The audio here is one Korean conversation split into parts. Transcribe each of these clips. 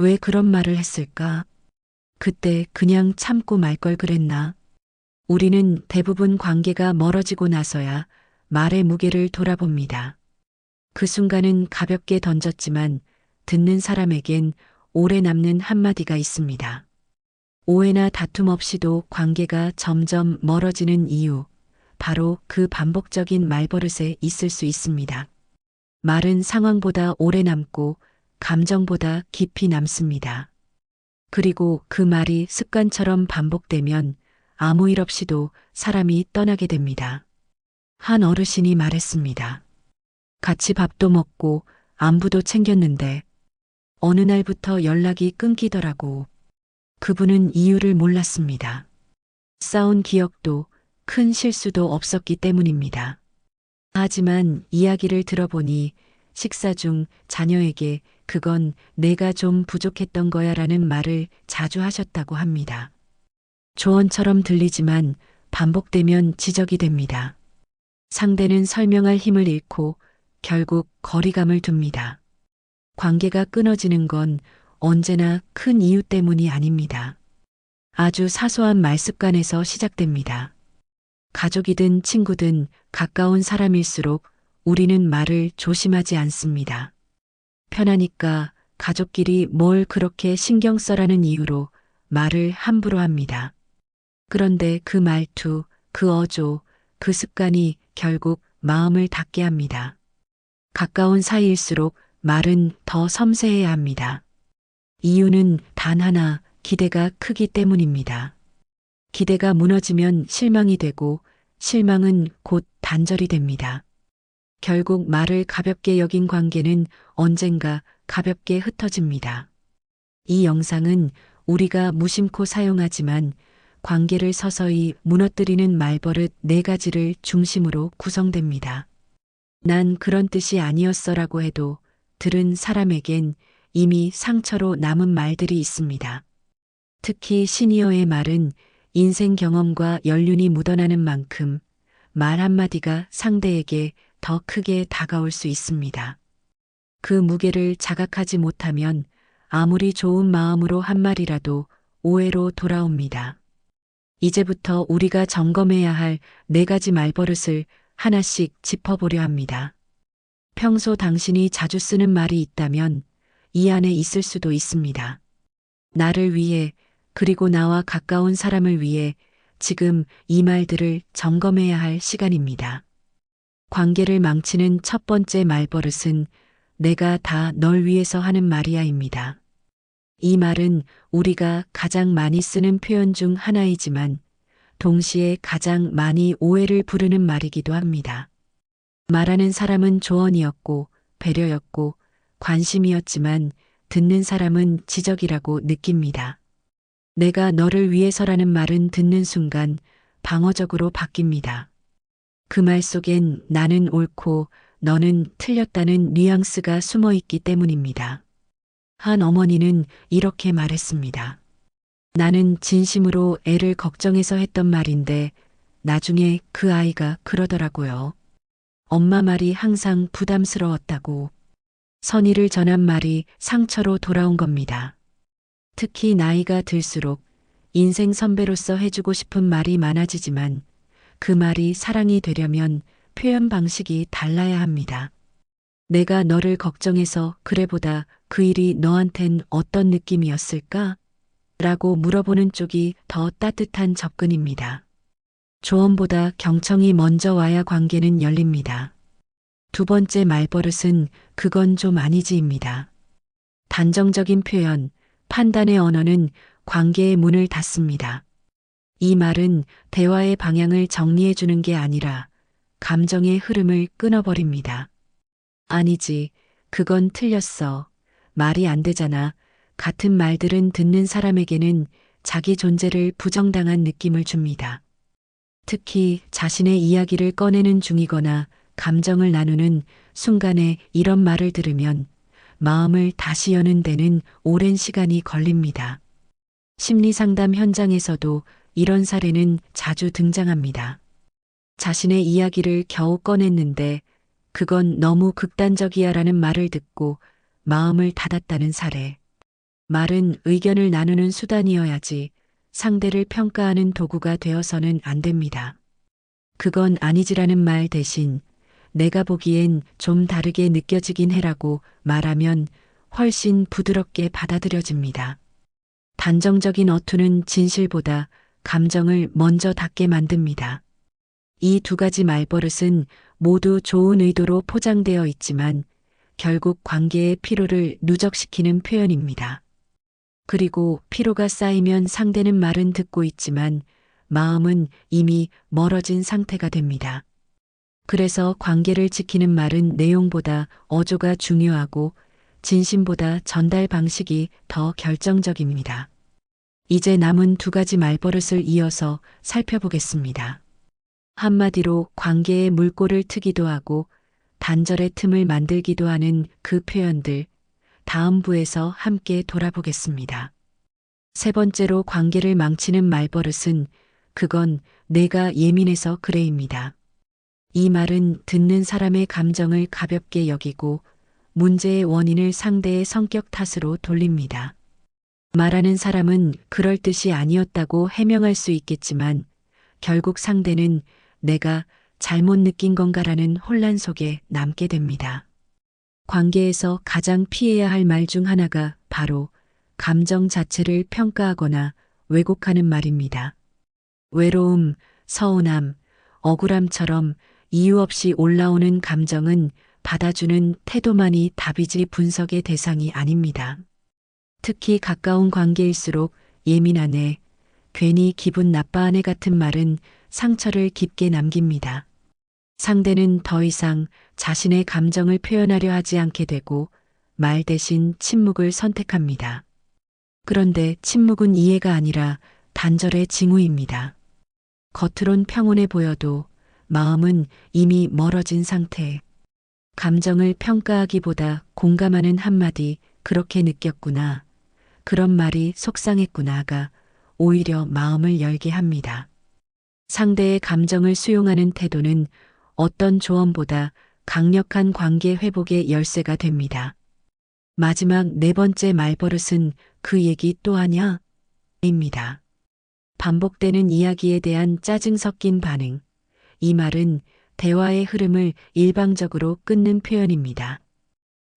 왜 그런 말을 했을까? 그때 그냥 참고 말 걸 그랬나? 우리는 대부분 관계가 멀어지고 나서야 말의 무게를 돌아봅니다. 그 순간은 가볍게 던졌지만 듣는 사람에겐 오래 남는 한마디가 있습니다. 오해나 다툼 없이도 관계가 점점 멀어지는 이유, 바로 그 반복적인 말버릇에 있을 수 있습니다. 말은 상황보다 오래 남고 감정보다 깊이 남습니다. 그리고 그 말이 습관처럼 반복되면 아무 일 없이도 사람이 떠나게 됩니다. 한 어르신이 말했습니다. 같이 밥도 먹고 안부도 챙겼는데 어느 날부터 연락이 끊기더라고. 그분은 이유를 몰랐습니다. 싸운 기억도 큰 실수도 없었기 때문입니다. 하지만 이야기를 들어보니 식사 중 자녀에게 그건 내가 좀 부족했던 거야 라는 말을 자주 하셨다고 합니다. 조언처럼 들리지만 반복되면 지적이 됩니다. 상대는 설명할 힘을 잃고 결국 거리감을 둡니다. 관계가 끊어지는 건 언제나 큰 이유 때문이 아닙니다. 아주 사소한 말 습관에서 시작됩니다. 가족이든 친구든 가까운 사람일수록 우리는 말을 조심하지 않습니다. 편하니까 가족끼리 뭘 그렇게 신경 써라는 이유로 말을 함부로 합니다. 그런데 그 말투, 그 어조, 그 습관이 결국 마음을 닫게 합니다. 가까운 사이일수록 말은 더 섬세해야 합니다. 이유는 단 하나, 기대가 크기 때문입니다. 기대가 무너지면 실망이 되고 실망은 곧 단절이 됩니다. 결국 말을 가볍게 여긴 관계는 언젠가 가볍게 흩어집니다. 이 영상은 우리가 무심코 사용하지만 관계를 서서히 무너뜨리는 말버릇 4가지를 중심으로 구성됩니다. 난 그런 뜻이 아니었어라고 해도 들은 사람에겐 이미 상처로 남은 말들이 있습니다. 특히 시니어의 말은 인생 경험과 연륜이 묻어나는 만큼 말 한마디가 상대에게 더 크게 다가올 수 있습니다. 그 무게를 자각하지 못하면 아무리 좋은 마음으로 한 말이라도 오해로 돌아옵니다. 이제부터 우리가 점검해야 할 4가지 말버릇을 하나씩 짚어보려 합니다. 평소 당신이 자주 쓰는 말이 있다면 이 안에 있을 수도 있습니다. 나를 위해 그리고 나와 가까운 사람을 위해 지금 이 말들을 점검해야 할 시간입니다. 관계를 망치는 첫 번째 말버릇은 내가 다 널 위해서 하는 말이야입니다. 이 말은 우리가 가장 많이 쓰는 표현 중 하나이지만 동시에 가장 많이 오해를 부르는 말이기도 합니다. 말하는 사람은 조언이었고 배려였고 관심이었지만 듣는 사람은 지적이라고 느낍니다. 내가 너를 위해서라는 말은 듣는 순간 방어적으로 바뀝니다. 그 말 속엔 나는 옳고 너는 틀렸다는 뉘앙스가 숨어 있기 때문입니다. 한 어머니는 이렇게 말했습니다. 나는 진심으로 애를 걱정해서 했던 말인데 나중에 그 아이가 그러더라고요. 엄마 말이 항상 부담스러웠다고. 선의를 전한 말이 상처로 돌아온 겁니다. 특히 나이가 들수록 인생 선배로서 해주고 싶은 말이 많아지지만 그 말이 사랑이 되려면 표현 방식이 달라야 합니다. 내가 너를 걱정해서 그래보다 그 일이 너한텐 어떤 느낌이었을까? 라고 물어보는 쪽이 더 따뜻한 접근입니다. 조언보다 경청이 먼저 와야 관계는 열립니다. 두 번째 말버릇은 그건 좀 아니지입니다. 단정적인 표현, 판단의 언어는 관계의 문을 닫습니다. 이 말은 대화의 방향을 정리해 주는 게 아니라 감정의 흐름을 끊어버립니다. 아니지, 그건 틀렸어. 말이 안 되잖아. 같은 말들은 듣는 사람에게는 자기 존재를 부정당한 느낌을 줍니다. 특히 자신의 이야기를 꺼내는 중이거나 감정을 나누는 순간에 이런 말을 들으면 마음을 다시 여는 데는 오랜 시간이 걸립니다. 심리상담 현장에서도 이런 사례는 자주 등장합니다. 자신의 이야기를 겨우 꺼냈는데 그건 너무 극단적이야 라는 말을 듣고 마음을 닫았다는 사례. 말은 의견을 나누는 수단이어야지 상대를 평가하는 도구가 되어서는 안 됩니다. 그건 아니지라는 말 대신 내가 보기엔 좀 다르게 느껴지긴 해라고 말하면 훨씬 부드럽게 받아들여집니다. 단정적인 어투는 진실보다 감정을 먼저 닿게 만듭니다. 이 두 가지 말버릇은 모두 좋은 의도로 포장되어 있지만 결국 관계의 피로를 누적시키는 표현입니다. 그리고 피로가 쌓이면 상대는 말은 듣고 있지만 마음은 이미 멀어진 상태가 됩니다. 그래서 관계를 지키는 말은 내용보다 어조가 중요하고 진심보다 전달 방식이 더 결정적입니다. 이제 남은 두 가지 말버릇을 이어서 살펴보겠습니다. 한마디로 관계의 물꼬를 트기도 하고 단절의 틈을 만들기도 하는 그 표현들, 다음 부에서 함께 돌아보겠습니다. 세 번째로 관계를 망치는 말버릇은 그건 내가 예민해서 그래입니다. 이 말은 듣는 사람의 감정을 가볍게 여기고 문제의 원인을 상대의 성격 탓으로 돌립니다. 말하는 사람은 그럴 뜻이 아니었다고 해명할 수 있겠지만 결국 상대는 내가 잘못 느낀 건가라는 혼란 속에 남게 됩니다. 관계에서 가장 피해야 할 말 중 하나가 바로 감정 자체를 평가하거나 왜곡하는 말입니다. 외로움, 서운함, 억울함처럼 이유 없이 올라오는 감정은 받아주는 태도만이 답이지 분석의 대상이 아닙니다. 특히 가까운 관계일수록 예민하네, 괜히 기분 나빠하네 같은 말은 상처를 깊게 남깁니다. 상대는 더 이상 자신의 감정을 표현하려 하지 않게 되고 말 대신 침묵을 선택합니다. 그런데 침묵은 이해가 아니라 단절의 징후입니다. 겉으론 평온해 보여도 마음은 이미 멀어진 상태. 감정을 평가하기보다 공감하는 한마디 그렇게 느꼈구나. 그런 말이 속상했구나가 오히려 마음을 열게 합니다. 상대의 감정을 수용하는 태도는 어떤 조언보다 강력한 관계 회복의 열쇠가 됩니다. 마지막 네 번째 말버릇은 그 얘기 또 하냐? 입니다. 반복되는 이야기에 대한 짜증 섞인 반응. 이 말은 대화의 흐름을 일방적으로 끊는 표현입니다.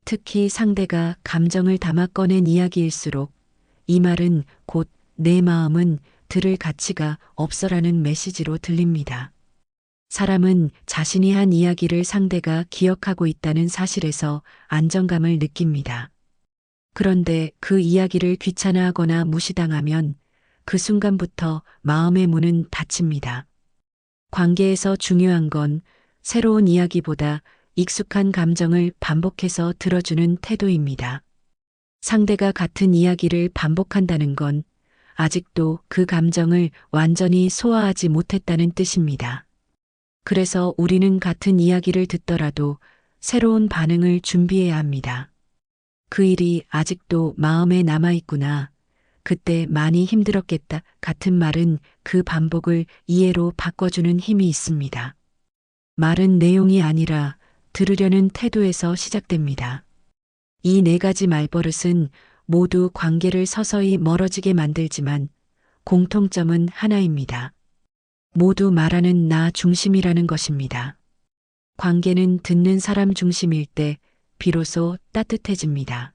특히 상대가 감정을 담아 꺼낸 이야기일수록 이 말은 곧 내 마음은 들을 가치가 없어라는 메시지로 들립니다. 사람은 자신이 한 이야기를 상대가 기억하고 있다는 사실에서 안정감을 느낍니다. 그런데 그 이야기를 귀찮아하거나 무시당하면 그 순간부터 마음의 문은 닫힙니다. 관계에서 중요한 건 새로운 이야기보다 익숙한 감정을 반복해서 들어주는 태도입니다. 상대가 같은 이야기를 반복한다는 건 아직도 그 감정을 완전히 소화하지 못했다는 뜻입니다. 그래서 우리는 같은 이야기를 듣더라도 새로운 반응을 준비해야 합니다. 그 일이 아직도 마음에 남아있구나. 그때 많이 힘들었겠다 같은 말은 그 반복을 이해로 바꿔주는 힘이 있습니다. 말은 내용이 아니라 들으려는 태도에서 시작됩니다. 이 네 가지 말버릇은 모두 관계를 서서히 멀어지게 만들지만 공통점은 하나입니다. 모두 말하는 나 중심이라는 것입니다. 관계는 듣는 사람 중심일 때 비로소 따뜻해집니다.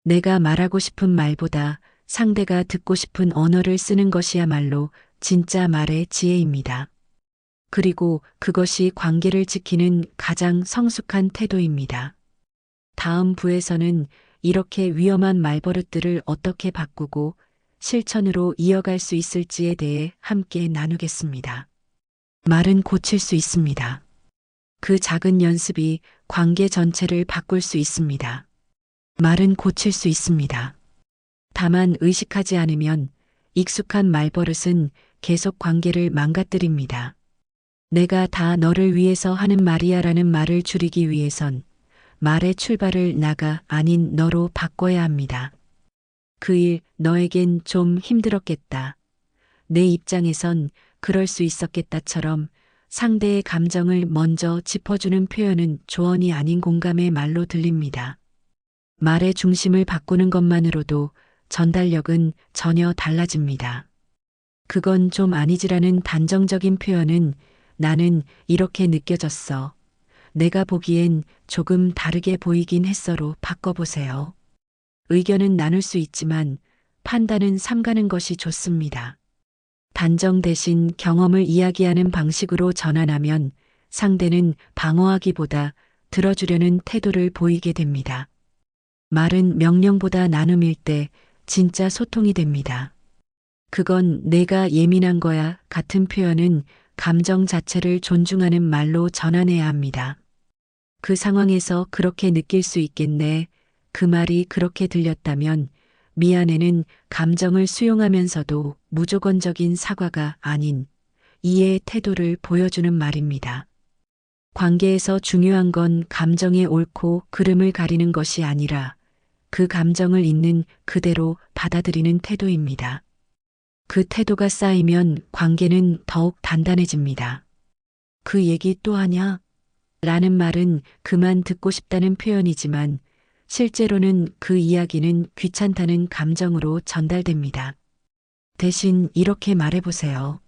내가 말하고 싶은 말보다 상대가 듣고 싶은 언어를 쓰는 것이야말로 진짜 말의 지혜입니다. 그리고 그것이 관계를 지키는 가장 성숙한 태도입니다. 다음 부에서는 이렇게 위험한 말버릇들을 어떻게 바꾸고 실천으로 이어갈 수 있을지에 대해 함께 나누겠습니다. 말은 고칠 수 있습니다. 그 작은 연습이 관계 전체를 바꿀 수 있습니다. 말은 고칠 수 있습니다. 다만 의식하지 않으면 익숙한 말버릇은 계속 관계를 망가뜨립니다. 내가 다 너를 위해서 하는 말이야라는 말을 줄이기 위해선 말의 출발을 나가 아닌 너로 바꿔야 합니다. 그 일 너에겐 좀 힘들었겠다. 내 입장에선 그럴 수 있었겠다처럼 상대의 감정을 먼저 짚어주는 표현은 조언이 아닌 공감의 말로 들립니다. 말의 중심을 바꾸는 것만으로도 전달력은 전혀 달라집니다. 그건 좀 아니지라는 단정적인 표현은 나는 이렇게 느껴졌어. 내가 보기엔 조금 다르게 보이긴 했어로 바꿔보세요. 의견은 나눌 수 있지만 판단은 삼가는 것이 좋습니다. 단정 대신 경험을 이야기하는 방식으로 전환하면 상대는 방어하기보다 들어주려는 태도를 보이게 됩니다. 말은 명령보다 나눔일 때 진짜 소통이 됩니다. 그건 내가 예민한 거야 같은 표현은 감정 자체를 존중하는 말로 전환해야 합니다. 그 상황에서 그렇게 느낄 수 있겠네. 그 말이 그렇게 들렸다면 미안해는 감정을 수용하면서도 무조건적인 사과가 아닌 이해의 태도를 보여주는 말입니다. 관계에서 중요한 건 감정의 옳고 그름을 가리는 것이 아니라 그 감정을 있는 그대로 받아들이는 태도입니다. 그 태도가 쌓이면 관계는 더욱 단단해집니다. 그 얘기 또 하냐? 라는 말은 그만 듣고 싶다는 표현이지만 실제로는 그 이야기는 귀찮다는 감정으로 전달됩니다. 대신 이렇게 말해보세요.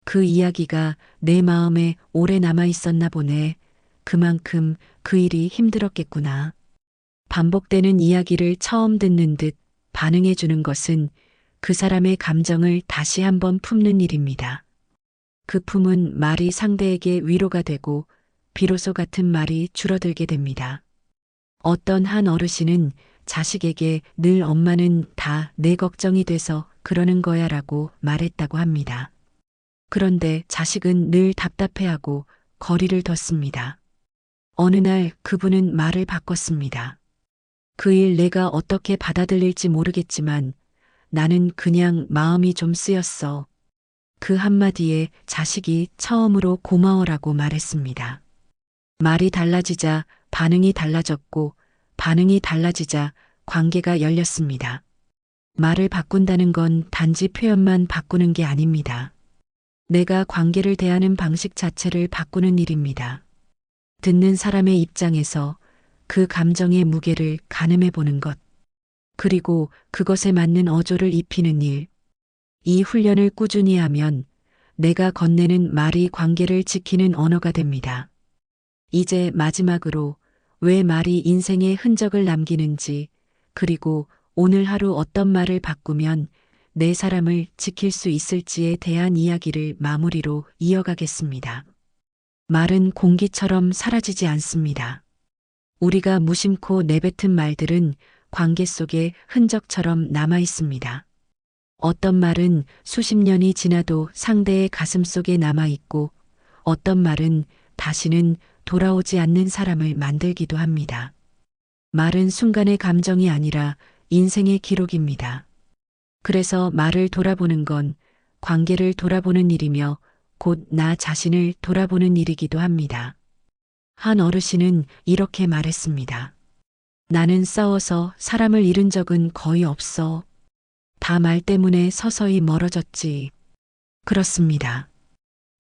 그 이야기가 내 마음에 오래 남아 있었나 보네. 그만큼 그 일이 힘들었겠구나. 반복되는 이야기를 처음 듣는 듯 반응해 주는 것은 그 사람의 감정을 다시 한번 품는 일입니다. 그 품은 말이 상대에게 위로가 되고 비로소 같은 말이 줄어들게 됩니다. 어떤 한 어르신은 자식에게 늘 엄마는 다 내 걱정이 돼서 그러는 거야 라고 말했다고 합니다. 그런데 자식은 늘 답답해하고 거리를 뒀습니다. 어느 날 그분은 말을 바꿨습니다. 그 일 내가 어떻게 받아들일지 모르겠지만 나는 그냥 마음이 좀 쓰였어. 그 한마디에 자식이 처음으로 고마워라고 말했습니다. 말이 달라지자 반응이 달라졌고 반응이 달라지자 관계가 열렸습니다. 말을 바꾼다는 건 단지 표현만 바꾸는 게 아닙니다. 내가 관계를 대하는 방식 자체를 바꾸는 일입니다. 듣는 사람의 입장에서 그 감정의 무게를 가늠해 보는 것, 그리고 그것에 맞는 어조를 입히는 일. 이 훈련을 꾸준히 하면 내가 건네는 말이 관계를 지키는 언어가 됩니다. 이제 마지막으로 왜 말이 인생에 흔적을 남기는지, 그리고 오늘 하루 어떤 말을 바꾸면 내 사람을 지킬 수 있을지에 대한 이야기를 마무리로 이어가겠습니다. 말은 공기처럼 사라지지 않습니다. 우리가 무심코 내뱉은 말들은 관계 속에 흔적처럼 남아 있습니다. 어떤 말은 수십 년이 지나도 상대의 가슴 속에 남아 있고 어떤 말은 다시는 돌아오지 않는 사람을 만들기도 합니다. 말은 순간의 감정이 아니라 인생의 기록입니다. 그래서 말을 돌아보는 건 관계를 돌아보는 일이며 곧 나 자신을 돌아보는 일이기도 합니다. 한 어르신은 이렇게 말했습니다. 나는 싸워서 사람을 잃은 적은 거의 없어. 다 말 때문에 서서히 멀어졌지. 그렇습니다.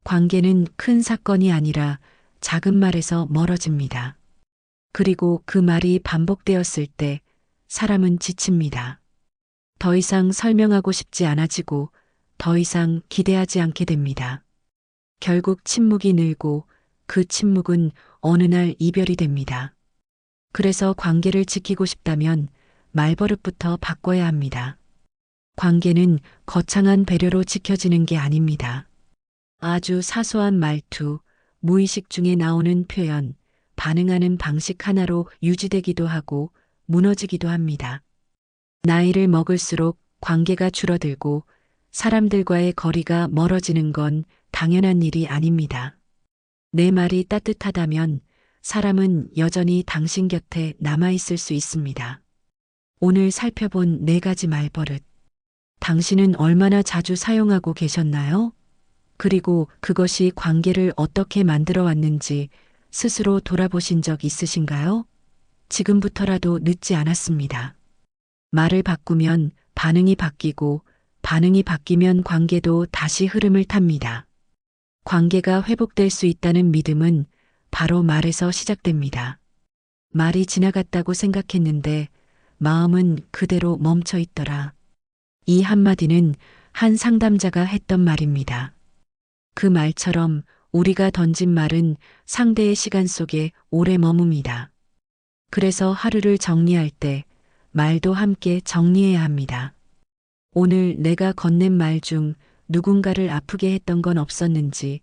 관계는 큰 사건이 아니라 작은 말에서 멀어집니다. 그리고 그 말이 반복되었을 때 사람은 지칩니다. 더 이상 설명하고 싶지 않아지고 더 이상 기대하지 않게 됩니다. 결국 침묵이 늘고 그 침묵은 어느 날 이별이 됩니다. 그래서 관계를 지키고 싶다면 말버릇부터 바꿔야 합니다. 관계는 거창한 배려로 지켜지는 게 아닙니다. 아주 사소한 말투, 무의식 중에 나오는 표현, 반응하는 방식 하나로 유지되기도 하고 무너지기도 합니다. 나이를 먹을수록 관계가 줄어들고 사람들과의 거리가 멀어지는 건 당연한 일이 아닙니다. 내 말이 따뜻하다면 사람은 여전히 당신 곁에 남아있을 수 있습니다. 오늘 살펴본 4가지 말버릇. 당신은 얼마나 자주 사용하고 계셨나요? 그리고 그것이 관계를 어떻게 만들어 왔는지 스스로 돌아보신 적 있으신가요? 지금부터라도 늦지 않았습니다. 말을 바꾸면 반응이 바뀌고 반응이 바뀌면 관계도 다시 흐름을 탑니다. 관계가 회복될 수 있다는 믿음은 바로 말에서 시작됩니다. 말이 지나갔다고 생각했는데 마음은 그대로 멈춰 있더라. 이 한마디는 한 상담자가 했던 말입니다. 그 말처럼 우리가 던진 말은 상대의 시간 속에 오래 머뭅니다. 그래서 하루를 정리할 때 말도 함께 정리해야 합니다. 오늘 내가 건넨 말 중 누군가를 아프게 했던 건 없었는지,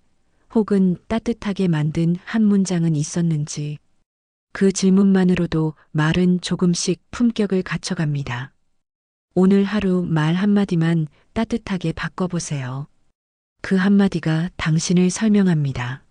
혹은 따뜻하게 만든 한 문장은 있었는지, 그 질문만으로도 말은 조금씩 품격을 갖춰갑니다. 오늘 하루 말 한마디만 따뜻하게 바꿔보세요. 그 한마디가 당신을 설명합니다.